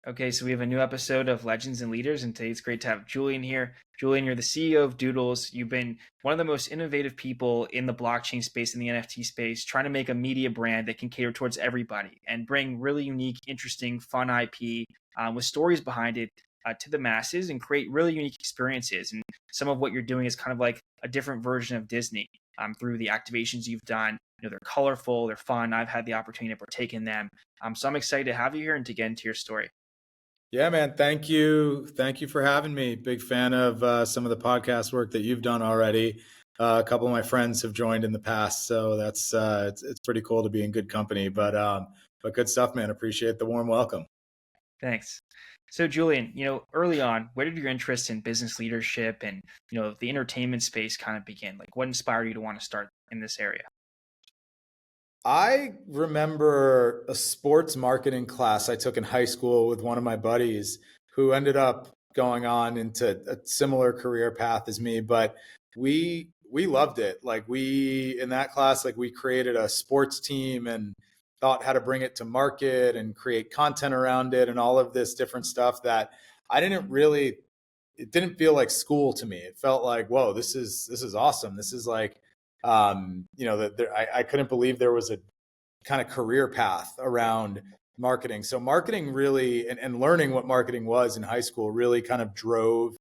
Okay, so we have a new episode of Legends and Leaders, and today it's great to have Julian here. Julian, you're the CEO of Doodles. You've been one of the most innovative people in the blockchain space, in the NFT space, trying to make a media brand that can cater towards everybody and bring really unique, interesting, fun IP with stories behind it to the masses and create really unique experiences. And some of what you're doing is kind of like a different version of Disney through the activations you've done. They're colorful, they're fun. I've had the opportunity to partake in them. So I'm excited to have you here and to get into your story. Yeah, man. Thank you. Thank you for having me. Big fan of some of the podcast work that you've done already. A couple of my friends have joined in the past, so that's it's pretty cool to be in good company. But good stuff, man. Appreciate the warm welcome. Thanks. So, Julian, early on, where did your interest in business leadership and, the entertainment space kind of begin? Like, what inspired you to want to start in this area? I remember a sports marketing class I took in high school with one of my buddies who ended up going on into a similar career path as me, but we loved it. Like we in that class, like we created a sports team and thought how to bring it to market and create content around it and all of this different stuff that I didn't really it didn't feel like school to me. It felt like, whoa, this is awesome. This is like I couldn't believe there was a kind of career path around marketing. So marketing really, and learning what marketing was in high school really kind of drove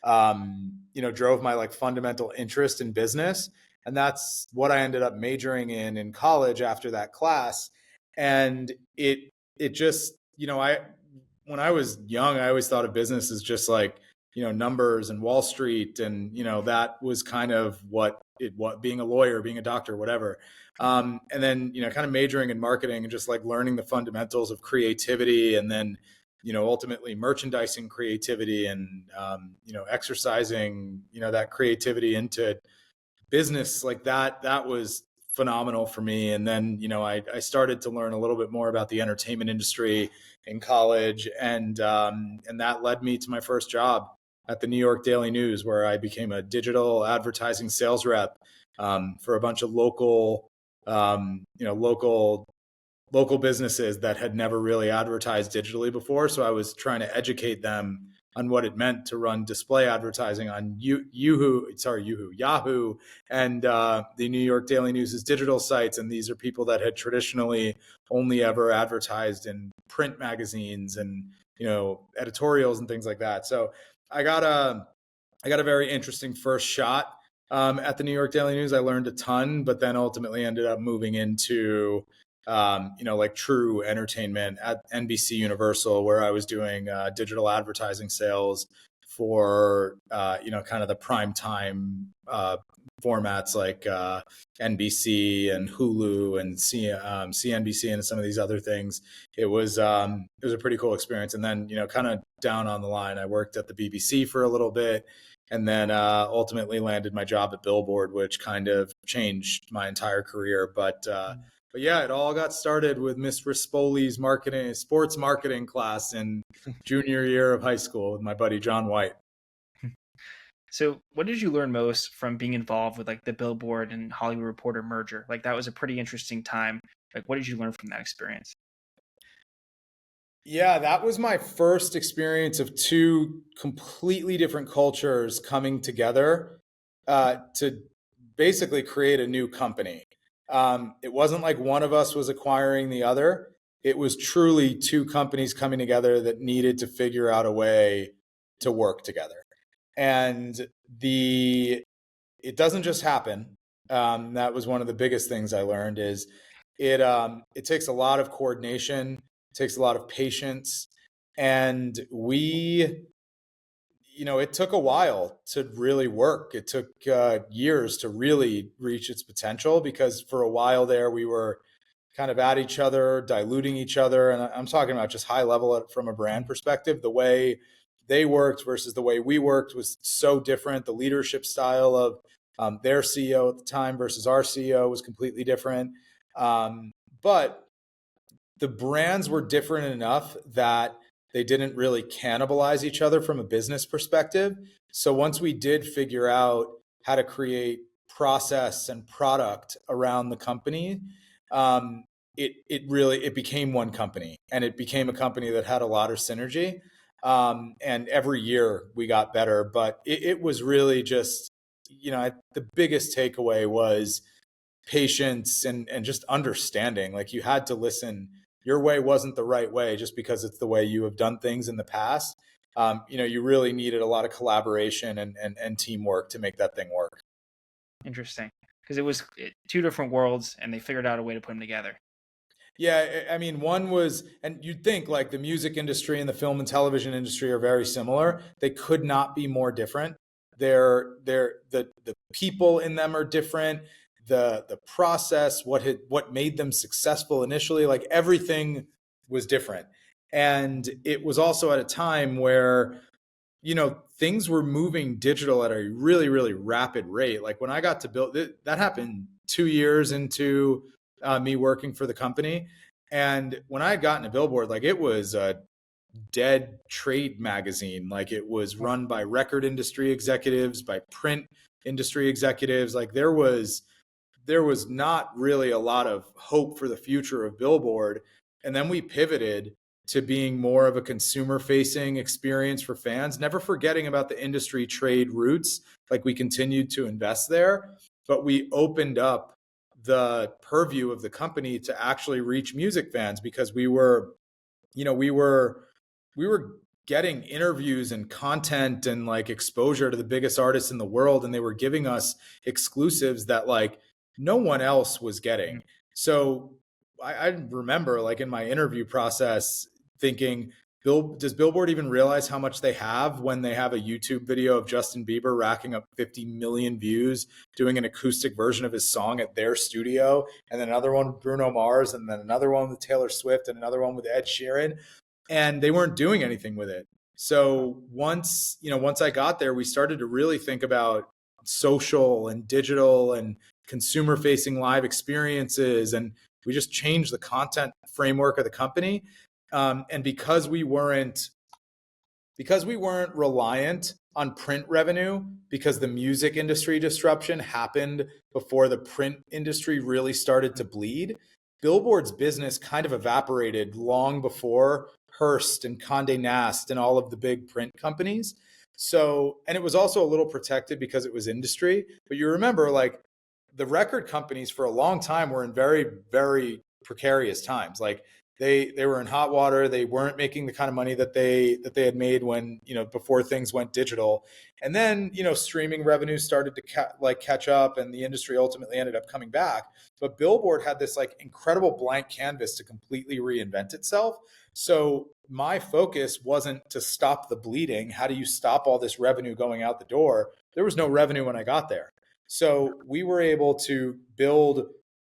my like fundamental interest in business. And that's what I ended up majoring in college after that class. And it just, when I was young, I always thought of business as just like, numbers and Wall Street. And, that was kind of what being a lawyer, being a doctor, whatever. And then, kind of majoring in marketing and just like learning the fundamentals of creativity and then, ultimately merchandising creativity and, exercising, that creativity into business like that was phenomenal for me. And then, I started to learn a little bit more about the entertainment industry in college. And that led me to my first job at the New York Daily News, where I became a digital advertising sales rep for a bunch of local businesses that had never really advertised digitally before. So I was trying to educate them on what it meant to run display advertising on Yahoo, and the New York Daily News's digital sites. And these are people that had traditionally only ever advertised in print magazines and editorials and things like that. So I got a very interesting first shot at the New York Daily News. I learned a ton, but then ultimately ended up moving into like true entertainment at NBC Universal, where I was doing digital advertising sales for kind of the prime time formats like NBC and Hulu and CNBC and some of these other things. It was a pretty cool experience. And then kind of down on the line, I worked at the BBC for a little bit, and then ultimately landed my job at Billboard, which kind of changed my entire career. But yeah, it all got started with Miss Rispoli's sports marketing class in junior year of high school with my buddy John White. So, what did you learn most from being involved with like the Billboard and Hollywood Reporter merger? Like that was a pretty interesting time. Like, what did you learn from that experience? Yeah, that was my first experience of two completely different cultures coming together to basically create a new company. It wasn't like one of us was acquiring the other. It was truly two companies coming together that needed to figure out a way to work together. And it doesn't just happen. That was one of the biggest things I learned is it takes a lot of coordination, takes a lot of patience, and it took a while to really work. It took years to really reach its potential, because for a while there we were kind of at each other, diluting each other. And I'm talking about just high level from a brand perspective. The way they worked versus the way we worked was so different. The leadership style of their CEO at the time versus our CEO was completely different. But the brands were different enough that they didn't really cannibalize each other from a business perspective. So once we did figure out how to create process and product around the company, it became one company, and it became a company that had a lot of synergy. And every year we got better, but it was really just, the biggest takeaway was patience and just understanding. Like, you had to listen. Your way wasn't the right way just because it's the way you have done things in the past. You really needed a lot of collaboration and teamwork to make that thing work. Interesting, because it was two different worlds, and they figured out a way to put them together. Yeah, I mean, one was, and you'd think like the music industry and the film and television industry are very similar. They could not be more different. The people in them are different. The process, what made them successful initially, like everything was different. And it was also at a time where, things were moving digital at a really, really rapid rate. Like when I got to build, that happened 2 years into me working for the company. And when I had gotten to Billboard, like it was a dead trade magazine. Like it was run by record industry executives, by print industry executives. Like there was not really a lot of hope for the future of Billboard. And then we pivoted to being more of a consumer facing experience for fans, never forgetting about the industry trade roots. Like we continued to invest there, but we opened up the purview of the company to actually reach music fans, because we were, we were getting interviews and content and like exposure to the biggest artists in the world, and they were giving us exclusives that like no one else was getting. So I remember like in my interview process thinking, does Billboard even realize how much they have when they have a YouTube video of Justin Bieber racking up 50 million views doing an acoustic version of his song at their studio, and then another one with Bruno Mars, and then another one with Taylor Swift, and another one with Ed Sheeran, and they weren't doing anything with it. So once I got there, we started to really think about social and digital and consumer facing live experiences, and we just changed the content framework of the company. And because we weren't reliant on print revenue, because the music industry disruption happened before the print industry really started to bleed, Billboard's business kind of evaporated long before Hearst and Condé Nast and all of the big print companies. So, and it was also a little protected because it was industry. But you remember, like, the record companies for a long time were in very, very precarious times. Like they were in hot water. They weren't making the kind of money that they had made when, before things went digital. And then, streaming revenues started to catch up, and the industry ultimately ended up coming back. But Billboard had this like incredible blank canvas to completely reinvent itself. So my focus wasn't to stop the bleeding. How do you stop all this revenue going out the door? There was no revenue when I got there. So we were able to build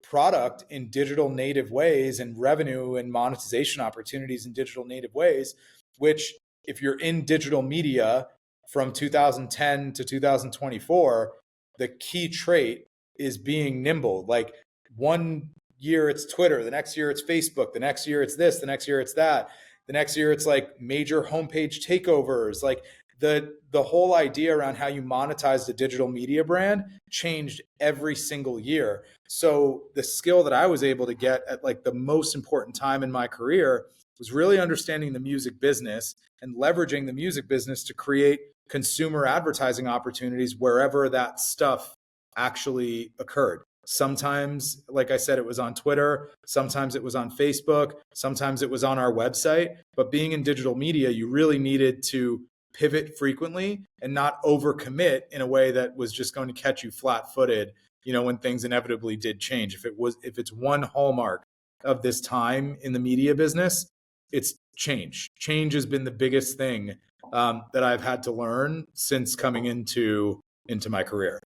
product in digital native ways and revenue and monetization opportunities in digital native ways, which, if you're in digital media from 2010 to 2024, the key trait is being nimble. Like, one year it's Twitter, the next year it's Facebook, the next year it's this, the next year it's that, the next year it's like major homepage takeovers. Like the whole idea around how you monetize the digital media brand changed every single year. So the skill that I was able to get at like the most important time in my career was really understanding the music business and leveraging the music business to create consumer advertising opportunities wherever that stuff actually occurred. Sometimes, like I said, it was on Twitter. Sometimes it was on Facebook. Sometimes it was on our website. But being in digital media, you really needed to pivot frequently and not overcommit in a way that was just going to catch you flat-footed, when things inevitably did change. If it's one hallmark of this time in the media business, it's change. Change has been the biggest thing that I've had to learn since coming into my career.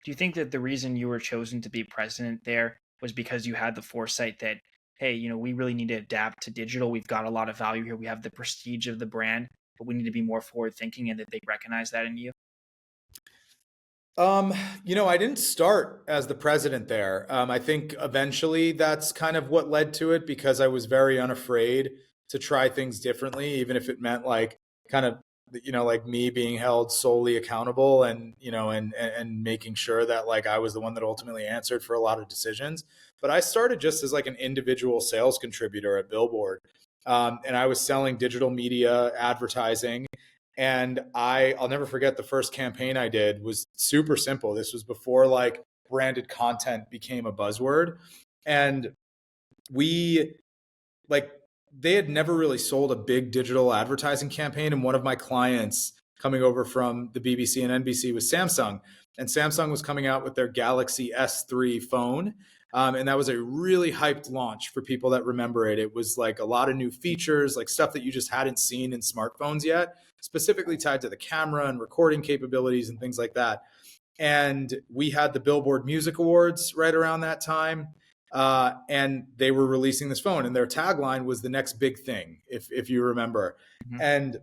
Do you think that the reason you were chosen to be president there was because you had the foresight that, hey, we really need to adapt to digital. We've got a lot of value here. We have the prestige of the brand, but we need to be more forward thinking, and that they recognize that in you? I didn't start as the president there. I think eventually that's kind of what led to it, because I was very unafraid to try things differently, even if it meant like kind of like me being held solely accountable, and and making sure that like I was the one that ultimately answered for a lot of decisions. But I started just as like an individual sales contributor at Billboard, and I was selling digital media advertising. And I'll never forget, the first campaign I did was super simple. This was before like branded content became a buzzword, and we like they had never really sold a big digital advertising campaign. And one of my clients coming over from the BBC and NBC was Samsung. And Samsung was coming out with their Galaxy S3 phone. And that was a really hyped launch for people that remember it. It was like a lot of new features, like stuff that you just hadn't seen in smartphones yet, specifically tied to the camera and recording capabilities and things like that. And we had the Billboard Music Awards right around that time. And they were releasing this phone, and their tagline was "the next big thing," if you remember. Mm-hmm. And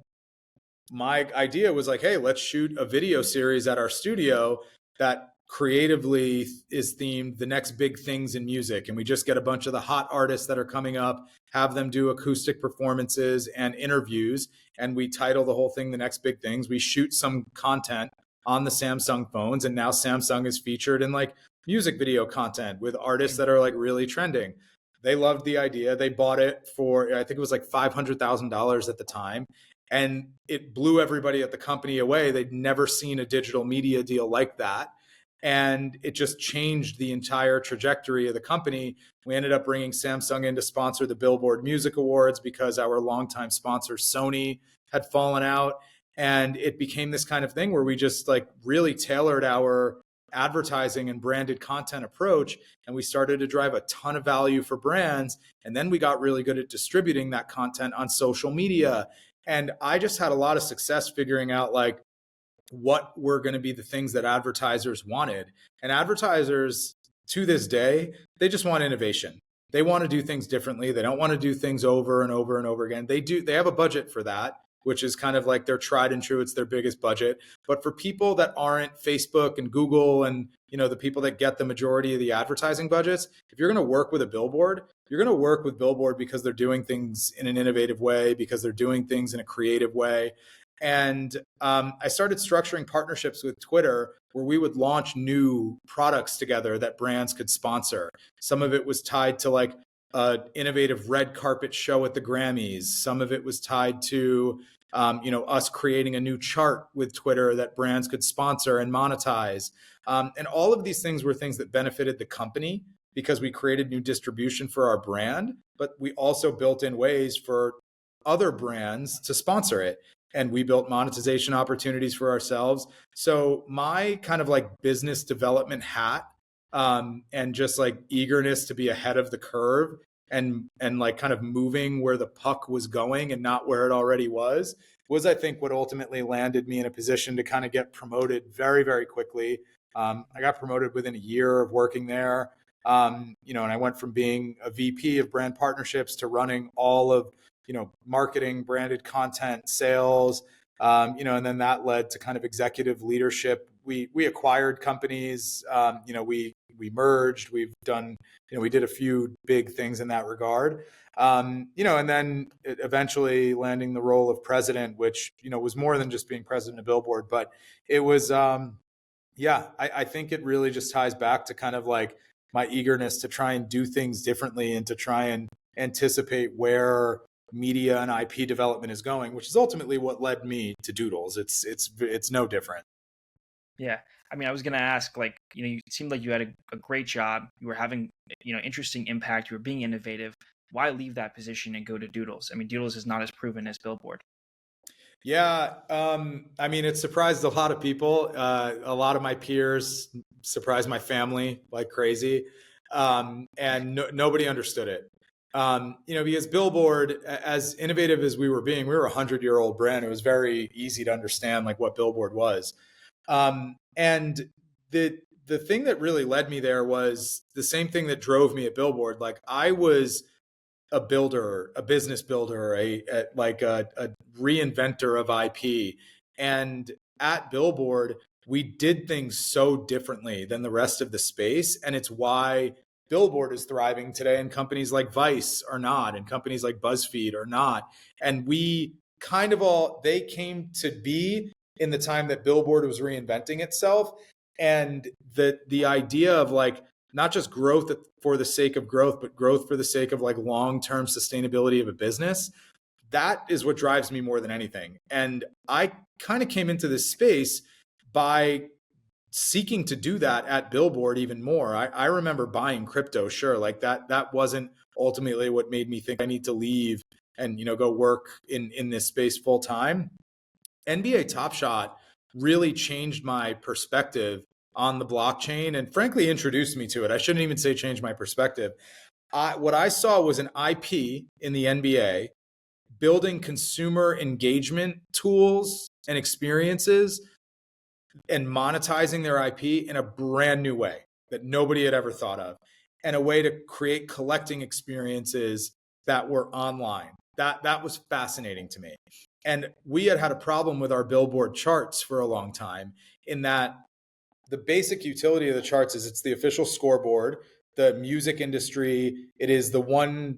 my idea was like, hey, let's shoot a video series at our studio that creatively is themed the next big things in music. And we just get a bunch of the hot artists that are coming up, have them do acoustic performances and interviews. And we title the whole thing "The Next Big Things." We shoot some content on the Samsung phones. And now Samsung is featured in like music video content with artists that are like really trending. They loved the idea. They bought it for, I think it was like $500,000 at the time. And it blew everybody at the company away. They'd never seen a digital media deal like that. And it just changed the entire trajectory of the company. We ended up bringing Samsung in to sponsor the Billboard Music Awards because our longtime sponsor, Sony, had fallen out. And it became this kind of thing where we just like really tailored our advertising and branded content approach, and we started to drive a ton of value for brands. And then we got really good at distributing that content on social media. And I just had a lot of success figuring out like what were going to be the things that advertisers wanted. And advertisers to this day, they just want innovation. They want to do things differently. They don't want to do things over and over and over again. They have a budget for that, which is kind of like their tried and true. It's their biggest budget. But for people that aren't Facebook and Google and the people that get the majority of the advertising budgets, if you're going to work with a billboard, you're going to work with Billboard because they're doing things in an innovative way, because they're doing things in a creative way. And I started structuring partnerships with Twitter where we would launch new products together that brands could sponsor. Some of it was tied to like an innovative red carpet show at the Grammys. Some of it was tied to us creating a new chart with Twitter that brands could sponsor and monetize. And all of these things were things that benefited the company because we created new distribution for our brand, but we also built in ways for other brands to sponsor it. And we built monetization opportunities for ourselves. So my kind of like business development hat, and just like eagerness to be ahead of the curve and like kind of moving where the puck was going and not where it already was I think what ultimately landed me in a position to kind of get promoted very, very quickly. I got promoted within a year of working there. And I went from being a VP of brand partnerships to running all of marketing, branded content, sales, and then that led to kind of executive leadership. We acquired companies, we merged, we've done, we did a few big things in that regard. And then eventually landing the role of president, which, was more than just being president of Billboard, but it was, I think it really just ties back to kind of like my eagerness to try and do things differently and to try and anticipate where media and IP development is going, which is ultimately what led me to Doodles. It's no different. Yeah. I mean, I was going to ask, like, you seemed like you had a great job. You were having, interesting impact. You were being innovative. Why leave that position and go to Doodles? I mean, Doodles is not as proven as Billboard. Yeah. I mean, it surprised a lot of people. A lot of my peers surprised my family like crazy. And nobody understood it. Because Billboard, as innovative as we were being, we were a 100-year-old brand. It was very easy to understand like what Billboard was. And the thing that really led me there was the same thing that drove me at Billboard. Like I was a builder, a business builder, a reinventor of IP. And at Billboard, we did things so differently than the rest of the space. And it's why Billboard is thriving today and companies like Vice are not, and companies like BuzzFeed are not. And we kind of all, they came to be in the time that Billboard was reinventing itself. And the idea of like, not just growth for the sake of growth, but growth for the sake of like long-term sustainability of a business, that is what drives me more than anything. And I kind of came into this space by seeking to do that at Billboard even more. I remember buying crypto, sure, like that wasn't ultimately what made me think I need to leave and go work in this space full time. NBA Top Shot really changed my perspective on the blockchain and frankly introduced me to it. I shouldn't even say change my perspective. What I saw was an IP in the NBA building consumer engagement tools and experiences and monetizing their IP in a brand new way that nobody had ever thought of, and a way to create collecting experiences that were online. That was fascinating to me. And we had a problem with our Billboard charts for a long time, in that the basic utility of the charts is it's the official scoreboard. The music industry, it is the one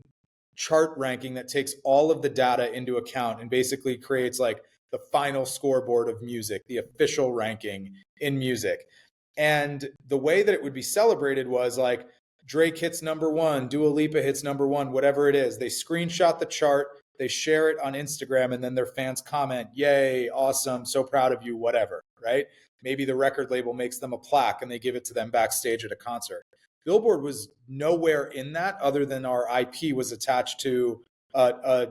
chart ranking that takes all of the data into account and basically creates like the final scoreboard of music, the official ranking in music. And the way that it would be celebrated was like Drake hits number one, Dua Lipa hits number one, whatever it is. They screenshot the chart, they share it on Instagram, and then their fans comment, yay, awesome, so proud of you, whatever, right? Maybe the record label makes them a plaque and they give it to them backstage at a concert. Billboard was nowhere in that, other than our IP was attached to a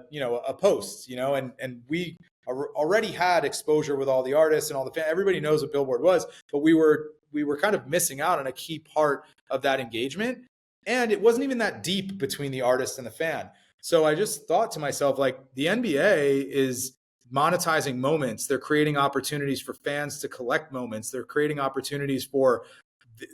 post, and we already had exposure with all the artists and all the fans. Everybody knows what Billboard was, but we were kind of missing out on a key part of that engagement. And it wasn't even that deep between the artist and the fan. So I just thought to myself, like, the NBA is monetizing moments. They're creating opportunities for fans to collect moments. They're creating opportunities for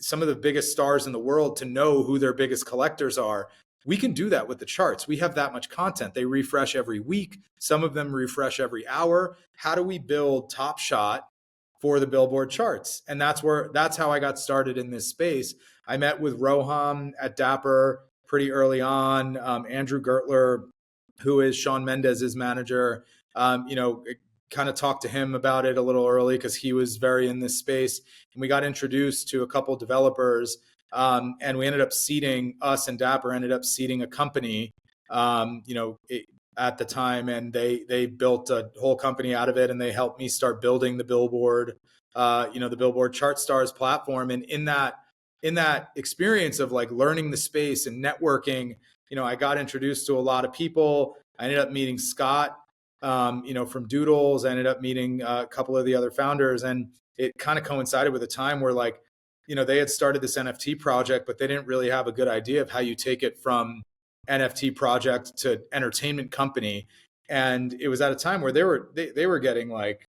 some of the biggest stars in the world to know who their biggest collectors are. We can do that with the charts. We have that much content. They refresh every week. Some of them refresh every hour. How do we build Top Shot for the Billboard charts? And that's how I got started in this space. I met with Roham at Dapper pretty early on. Andrew Gertler, who is Shawn Mendes' manager, kind of talked to him about it a little early because he was very in this space. And we got introduced to a couple developers. And we ended up seeding, us and Dapper ended up seeding a company, at the time, and they built a whole company out of it, and they helped me start building the Billboard, the Billboard Chart Stars platform. And in that experience of like learning the space and networking, I got introduced to a lot of people. I ended up meeting Scott, from Doodles. I ended up meeting a couple of the other founders, and it kind of coincided with a time where like, they had started this NFT project, but they didn't really have a good idea of how you take it from NFT project to entertainment company. And it was at a time where they were getting like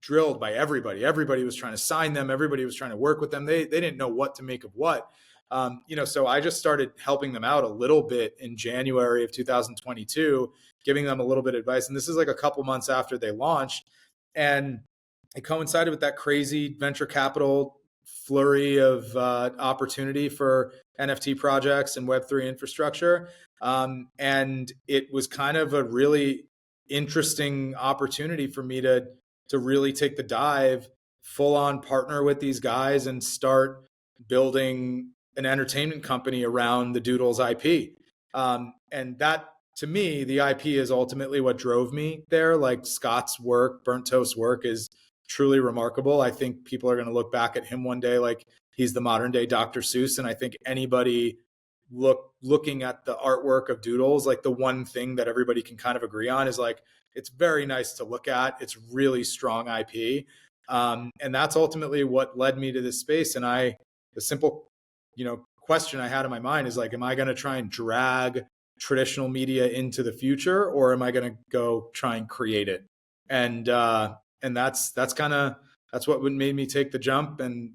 drilled by everybody. Everybody was trying to sign them. Everybody was trying to work with them. They didn't know what to make of what. So I just started helping them out a little bit in January of 2022, giving them a little bit of advice. And this is like a couple months after they launched. And it coincided with that crazy venture capital flurry of opportunity for NFT projects and Web3 infrastructure. And it was kind of a really interesting opportunity for me to really take the dive, full on partner with these guys and start building an entertainment company around the Doodles IP. And that, to me, the IP is ultimately what drove me there. Like Scott's work, Burnt Toast work, is truly remarkable. I think people are going to look back at him one day like he's the modern day Dr. Seuss. And I think anybody looking at the artwork of Doodles, like the one thing that everybody can kind of agree on is like, it's very nice to look at. It's really strong IP. And that's ultimately what led me to this space. And the simple, question I had in my mind is like, am I going to try and drag traditional media into the future, or am I going to go try and create it? And that's what made me take the jump. And,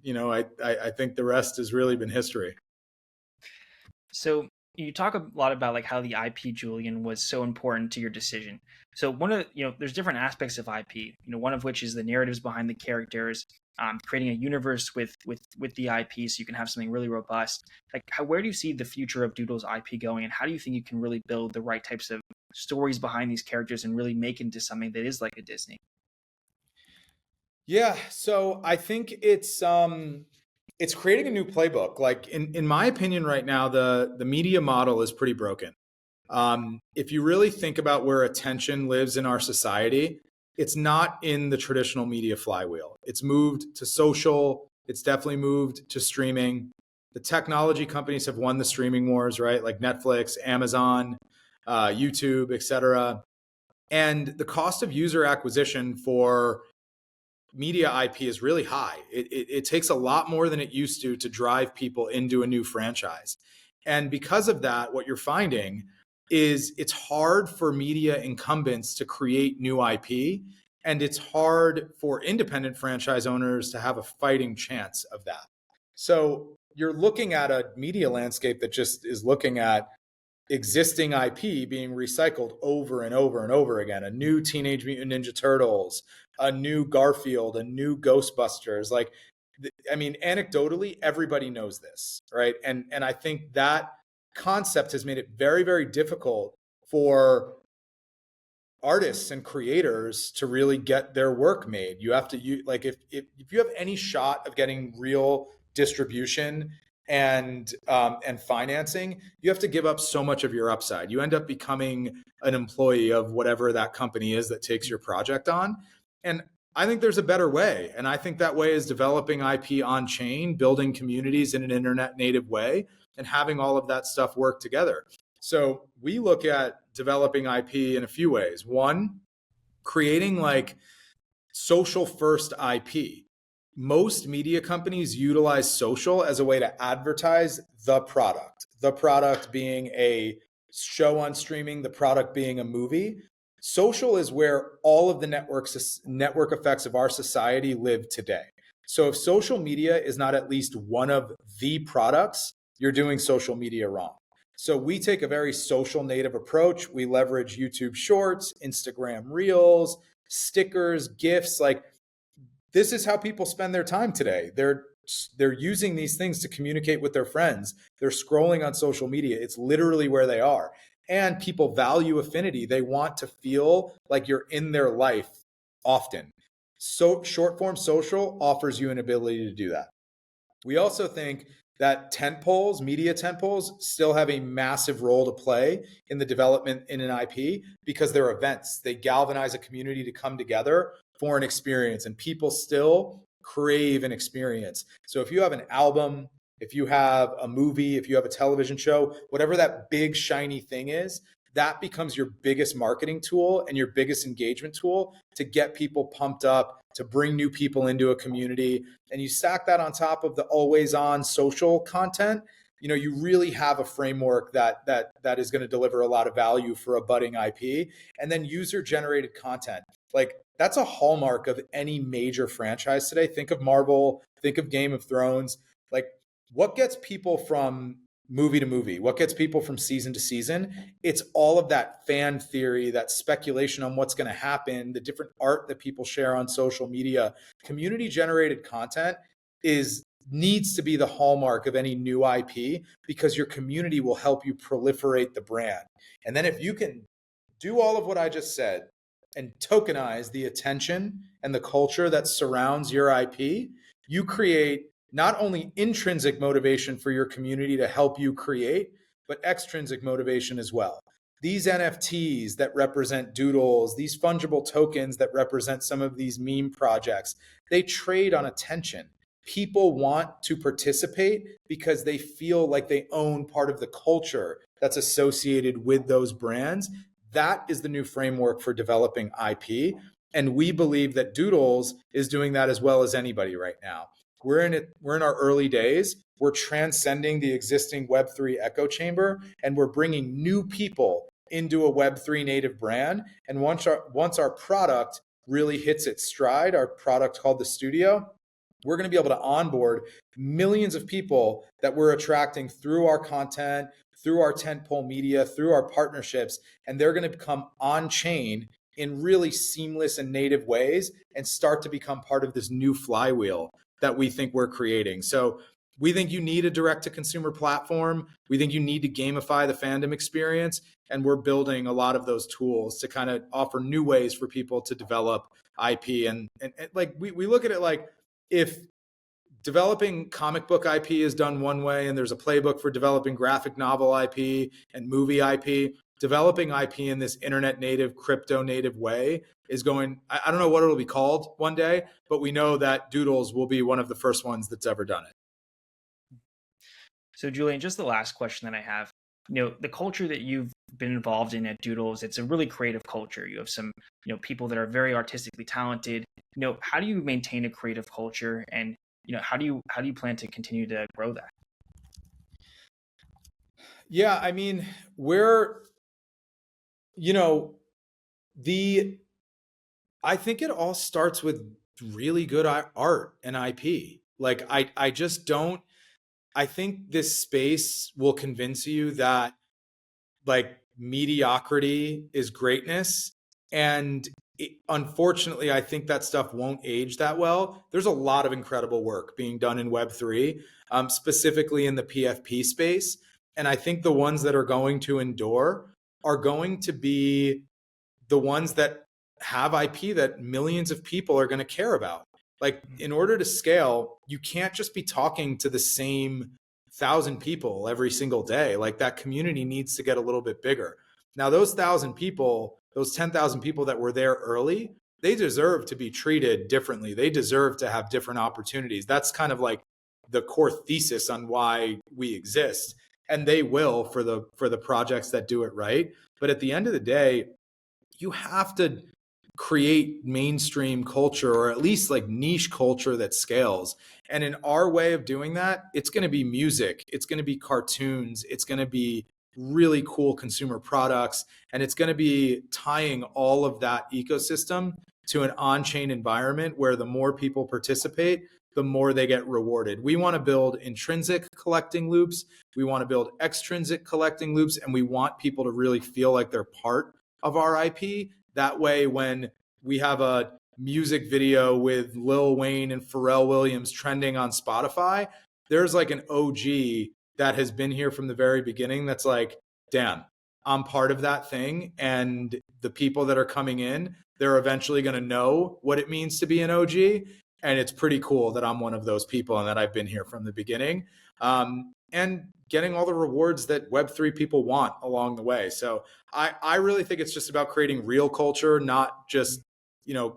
I think the rest has really been history. So you talk a lot about like how the IP, Julian, was so important to your decision. So one of there's different aspects of IP. One of which is the narratives behind the characters, creating a universe with the IP, so you can have something really robust. Like, where do you see the future of Doodles IP going, and how do you think you can really build the right types of stories behind these characters and really make into something that is like a Disney? Yeah, so I think it's creating a new playbook. Like in my opinion, right now, the media model is pretty broken. If you really think about where attention lives in our society, it's not in the traditional media flywheel. It's moved to social. It's definitely moved to streaming. The technology companies have won the streaming wars, right? Like Netflix, Amazon, YouTube, et cetera. And the cost of user acquisition for media IP is really high. It takes a lot more than it used to drive people into a new franchise. And because of that, what you're finding is it's hard for media incumbents to create new IP, and it's hard for independent franchise owners to have a fighting chance of that. So you're looking at a media landscape that just is looking at existing IP being recycled over and over and over again. A new Teenage Mutant Ninja Turtles, a new Garfield, a new Ghostbusters. Like, I mean, anecdotally, everybody knows this, right? And I think that concept has made it very, very difficult for artists and creators to really get their work made. You have to like if you have any shot of getting real distribution and financing, you have to give up so much of your upside. You end up becoming an employee of whatever that company is that takes your project on. And I think there's a better way. And I think that way is developing IP on chain, building communities in an internet native way, and having all of that stuff work together. So we look at developing IP in a few ways. One, creating like social first IP. Most media companies utilize social as a way to advertise the product being a show on streaming, the product being a movie. Social is where all of the network effects of our society live today. So if social media is not at least one of the products, you're doing social media wrong. So we take a very social native approach. We leverage YouTube Shorts, Instagram Reels, stickers, GIFs. Like, this is how people spend their time today. They're using these things to communicate with their friends. They're scrolling on social media. It's literally where they are. And people value affinity. They want to feel like you're in their life often. So short form social offers you an ability to do that. We also think that tentpoles, media tentpoles, still have a massive role to play in the development in an IP because they're events. They galvanize a community to come together for an experience, and people still crave an experience. So if you have an album, if you have a movie, if you have a television show, whatever that big shiny thing is, that becomes your biggest marketing tool and your biggest engagement tool to get people pumped up, to bring new people into a community. And you stack that on top of the always on social content, you know, you really have a framework that is going to deliver a lot of value for a budding IP. And then user generated content. Like, that's a hallmark of any major franchise today. Think of Marvel, think of Game of Thrones. Like, what gets people from movie to movie? What gets people from season to season? It's all of that fan theory, that speculation on what's going to happen, the different art that people share on social media. Community generated content needs to be the hallmark of any new IP because your community will help you proliferate the brand. And then if you can do all of what I just said and tokenize the attention and the culture that surrounds your IP, you create not only intrinsic motivation for your community to help you create, but extrinsic motivation as well. These NFTs that represent Doodles, these fungible tokens that represent some of these meme projects, they trade on attention. People want to participate because they feel like they own part of the culture that's associated with those brands. That is the new framework for developing IP. And we believe that Doodles is doing that as well as anybody right now. We're in our early days. We're transcending the existing Web3 echo chamber, and we're bringing new people into a Web3 native brand. And once our product really hits its stride, our product called the Studio, we're going to be able to onboard millions of people that we're attracting through our content, through our tentpole media, through our partnerships, and they're going to become on chain in really seamless and native ways and start to become part of this new flywheel that we think we're creating. So We think you need a direct-to-consumer platform. We think you need to gamify the fandom experience. And we're building a lot of those tools to kind of offer new ways for people to develop IP. And like we look at it like, if developing comic book IP is done one way, and there's a playbook for developing graphic novel IP and movie IP, developing IP in this internet native, crypto native way is going, I don't know what it'll be called one day, but we know that Doodles will be one of the first ones that's ever done it. So, Julian, just the last question that I have. The culture that you've been involved in at Doodles, it's a really creative culture. You have some, people that are very artistically talented. How do you maintain a creative culture, and how do you plan to continue to grow that? Yeah, I mean, we're, I think it all starts with really good art and IP. Like, I just don't, I think this space will convince you that like mediocrity is greatness. And unfortunately, I think that stuff won't age that well. There's a lot of incredible work being done in Web3, specifically in the PFP space. And I think the ones that are going to endure are going to be the ones that have IP that millions of people are going to care about. Like, in order to scale, you can't just be talking to the same 1,000 people every single day. Like, that community needs to get a little bit bigger. Now, those 1,000 people, those 10,000 people that were there early, they deserve to be treated differently. They deserve to have different opportunities. That's kind of like the core thesis on why we exist. And they will for the projects that do it right. But at the end of the day, you have to create mainstream culture, or at least like niche culture that scales. And in our way of doing that, it's going to be music, it's going to be cartoons, it's going to be really cool consumer products, and it's going to be tying all of that ecosystem to an on-chain environment where the more people participate, the more they get rewarded. We want to build intrinsic collecting loops, we want to build extrinsic collecting loops, and we want people to really feel like they're part of our IP. That way, when we have a music video with Lil Wayne and Pharrell Williams trending on Spotify, there's like an OG that has been here from the very beginning that's like, damn, I'm part of that thing. And the people that are coming in, they're eventually going to know what it means to be an OG. And it's pretty cool that I'm one of those people and that I've been here from the beginning. And getting all the rewards that Web3 people want along the way. So I really think it's just about creating real culture, not just,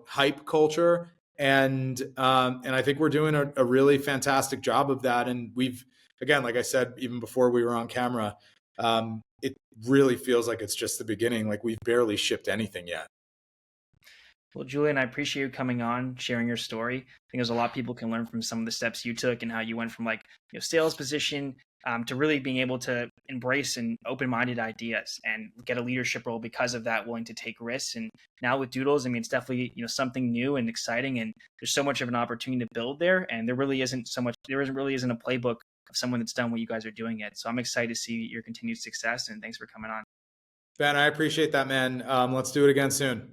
hype culture. And I think we're doing a really fantastic job of that. And we've, again, like I said, even before we were on camera, it really feels like it's just the beginning. Like, we've barely shipped anything yet. Well, Julian, I appreciate you coming on, sharing your story. I think there's a lot of people can learn from some of the steps you took and how you went from like sales position to really being able to embrace and open-minded ideas and get a leadership role because of that, willing to take risks. And now with Doodles, I mean, it's definitely something new and exciting, and there's so much of an opportunity to build there. And there really isn't so much. There really isn't a playbook of someone that's done what you guys are doing yet. So I'm excited to see your continued success. And thanks for coming on. Ben, I appreciate that, man. Let's do it again soon.